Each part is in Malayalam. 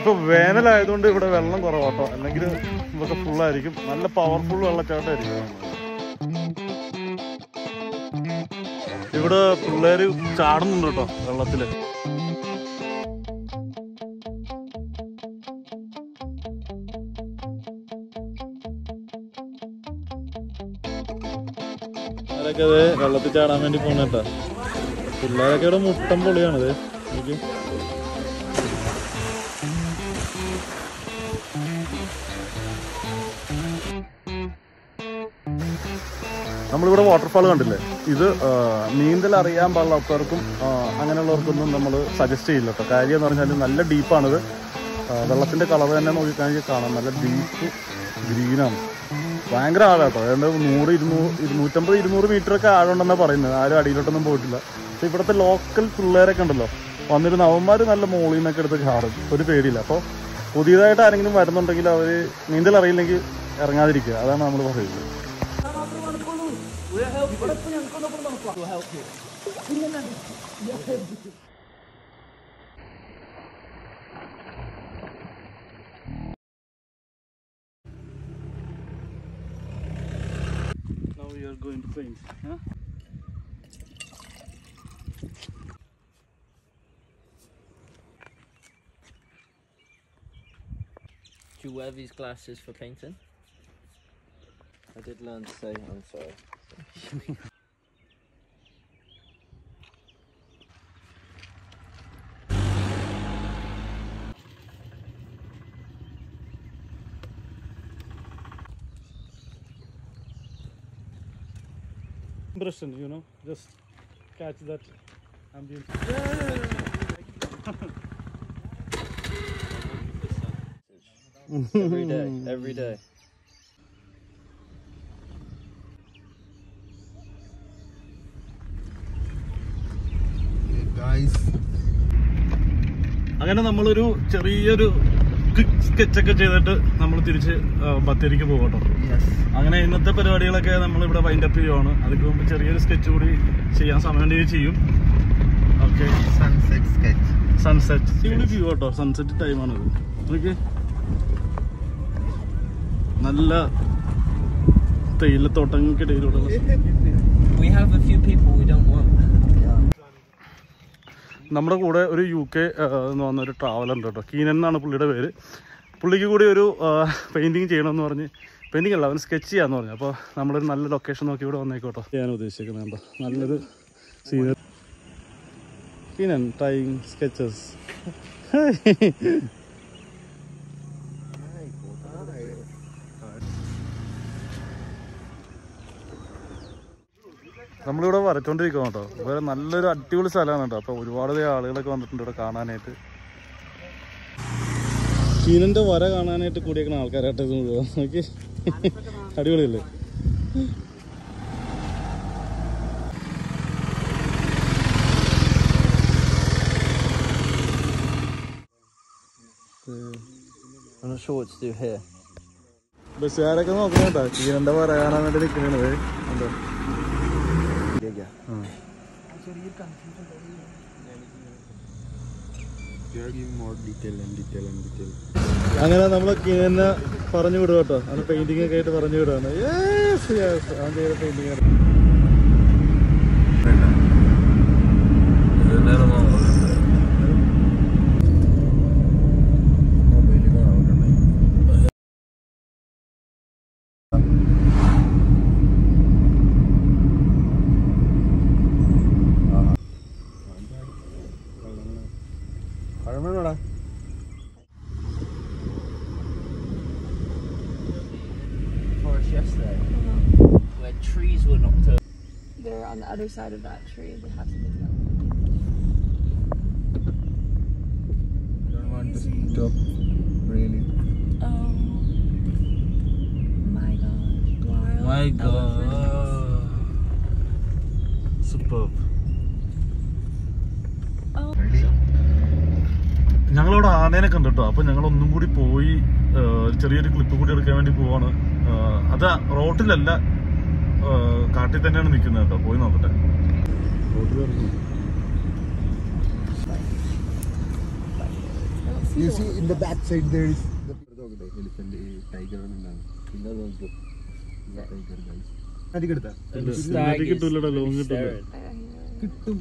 ഇപ്പൊ വേനലായതുകൊണ്ട് ഇവിടെ വെള്ളം കുറവാട്ടോ, അല്ലെങ്കിൽ ഇതൊക്കെ ഫുള്ളായിരിക്കും. നല്ല പവർഫുൾ വെള്ളച്ചാട്ടമായിരിക്കും. ഇവിടെ പിള്ളേര് ചാടുന്നുണ്ട് കേട്ടോ വെള്ളത്തില്. അവരൊക്കെ അത് വെള്ളത്തിൽ ചാടാൻ വേണ്ടി പോണേട്ടാ. പിള്ളേരൊക്കെ ഇവിടെ മുട്ടം പൊളിയാണത്. എനിക്ക് നമ്മളിവിടെ വാട്ടർഫാൾ കണ്ടില്ലേ, ഇത് നീന്തൽ അറിയാൻ പാടില്ലാത്തവർക്കും അങ്ങനെയുള്ളവർക്കൊന്നും നമ്മൾ സജസ്റ്റ് ചെയ്യില്ല കേട്ടോ. കാര്യം എന്ന് പറഞ്ഞാൽ നല്ല ഡീപ്പാണിത്. വെള്ളത്തിൻ്റെ കളർ തന്നെ നോക്കിക്കഴിഞ്ഞാൽ കാണാം, നല്ല ഡീപ്പ് ഗ്രീനാണ്. ഭയങ്കര ആഴാട്ടോ. ഏതാണ്ട് 150-200 മീറ്ററൊക്കെ ആഴമുണ്ടെന്നാണ് പറയുന്നത്. ആരും അടിയിലോട്ടൊന്നും പോയിട്ടില്ല. പക്ഷേ ഇവിടുത്തെ ലോക്കൽ പിള്ളേരൊക്കെ ഉണ്ടല്ലോ, വന്നിരുന്ന അവന്മാർ നല്ല മോളിൽ നിന്നൊക്കെ എടുത്ത് ചാടും, ഒരു പേടിയില്ല. അപ്പോൾ പുതിയതായിട്ട് ആരെങ്കിലും വരുന്നുണ്ടെങ്കിൽ അവർ നീന്തൽ അറിയില്ലെങ്കിൽ ഇറങ്ങാതിരിക്കുക, അതാണ് നമ്മൾ പറയുന്നത്. Now we are going to paint, huh? Do you wear these glasses for painting? I did learn to say I'm sorry. Impression, you know, just catch that ambience. Every day. അങ്ങനെ നമ്മളൊരു ചെറിയൊരു ക്വിക്ക് സ്കെച്ചൊക്കെ ചെയ്തിട്ട് നമ്മൾ തിരിച്ച് ബത്തേരിക്ക് പോകട്ടോ. അങ്ങനെ ഇന്നത്തെ പരിപാടികളൊക്കെ നമ്മളിവിടെ വൈൻഡപ്പ് ചെയ്യുവാണ്. അതിന് മുമ്പ് ചെറിയൊരു സ്കെച്ച് കൂടി ചെയ്യാൻ സമയം ചെയ്യും. ഓക്കെ, സൺസെറ്റ് ഇവിടെ വ്യൂ കേട്ടോ. സൺസെറ്റ് ടൈമാണത്. ഓക്കെ, നല്ല തേയിലത്തോട്ടങ്ങൾക്കിടയിലൂടെ We have a few people we don't want. നമ്മുടെ കൂടെ ഒരു UK എന്ന് പറഞ്ഞൊരു ട്രാവലർ ഉണ്ട് കേട്ടോ. കീനൻ എന്നാണ് പുള്ളിയുടെ പേര്. പുള്ളിക്ക് കൂടി ഒരു പെയിൻറ്റിങ് ചെയ്യണമെന്ന് പറഞ്ഞ്, പെയിൻറ്റിങ് അല്ല, അവൻ സ്കെച്ച് ചെയ്യാമെന്ന് പറഞ്ഞു. അപ്പോൾ നമ്മളൊരു നല്ല ലൊക്കേഷൻ നോക്കി ഇവിടെ വന്നേക്കോട്ടോ. ചെയ്യാൻ ഉദ്ദേശിക്കുന്നത് കേട്ടോ, നല്ലൊരു സീനറി. Keenan trying sketches. നമ്മളിവിടെ വരച്ചോണ്ടിരിക്കുക കേട്ടോ. വേറെ നല്ലൊരു അടിപൊളി സ്ഥലമാണ് കേട്ടോ. അപ്പോൾ ഒരുപാട് ആളുകളൊക്കെ വന്നിട്ടുണ്ട് ഇവിടെ കാണാനായിട്ട്. കീനൻ്റെ വര കാണാനായിട്ട് കൂടിയേക്കുന്ന ആൾക്കാരായിട്ട് ഇത് മുഴുവൻ. ഓക്കെ, അടിപൊളിയല്ലേ? I'm not sure what to do here. ബസ്സുകാരൊക്കെ നോക്കുന്നുണ്ടോ കീനൻ്റെ വര കാണാൻ വേണ്ടി നിൽക്കുന്നത്. ഉണ്ടോ? അങ്ങനെ നമ്മൾ കീനനെ പറഞ്ഞു വിടുക കേട്ടോ. അവന് പെയിന്റിംഗ് ഒക്കെ ആയിട്ട് പറഞ്ഞു വിടുകയാണ്. അവൻ ചെയ്ത painting Yesterday, where trees were knocked over. They're on the other side of that tree. They have to be done. I don't want to stop, really. Oh my gosh! Wild. My God! Superb. Oh. ഞങ്ങളിവിടെ ആനേനെ കണ്ടു കേട്ടോ. അപ്പോൾ ഞങ്ങളൊന്നും കൂടി പോയി ചെറിയൊരു ക്ലിപ്പ് കൂടി എടുക്കാൻ വേണ്ടി പോവാണ്. അത് റോട്ടിലല്ല, കാട്ടിൽ തന്നെയാണ് നിൽക്കുന്നത് കേട്ടോ. പോയി നോക്കട്ടെ. റോട്ടിൽ You see in the back side there is the elephant, tiger and tiger guys. അടിക്കെടുത്താ And the stag is കിട്ടൂലടാ, ലോങ് കിട്ടൂല. staring. കിട്ടും.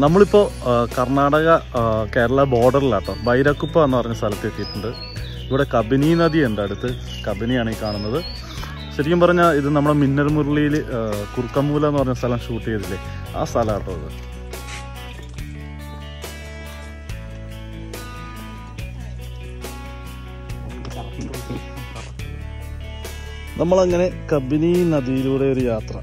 നമ്മളിപ്പോൾ കർണാടക കേരള ബോർഡറിലാട്ടോ, ബൈരക്കുപ്പ എന്ന് പറഞ്ഞ സ്ഥലത്ത് എത്തിയിട്ടുണ്ട്. ഇവിടെ കബിനി നദി ഉണ്ട് അടുത്ത്, കബിനിയാണ് ഈ കാണുന്നത്. ശരിക്കും പറഞ്ഞാൽ ഇത് നമ്മുടെ മിന്നൽ മുരളിയിൽ കുർക്കമൂല എന്ന് പറഞ്ഞ സ്ഥലം ഷൂട്ട് ചെയ്തില്ലേ, ആ സ്ഥലമാട്ടോ ഇത്. നമ്മളങ്ങനെ കബിനി നദിയിലൂടെ ഒരു യാത്ര.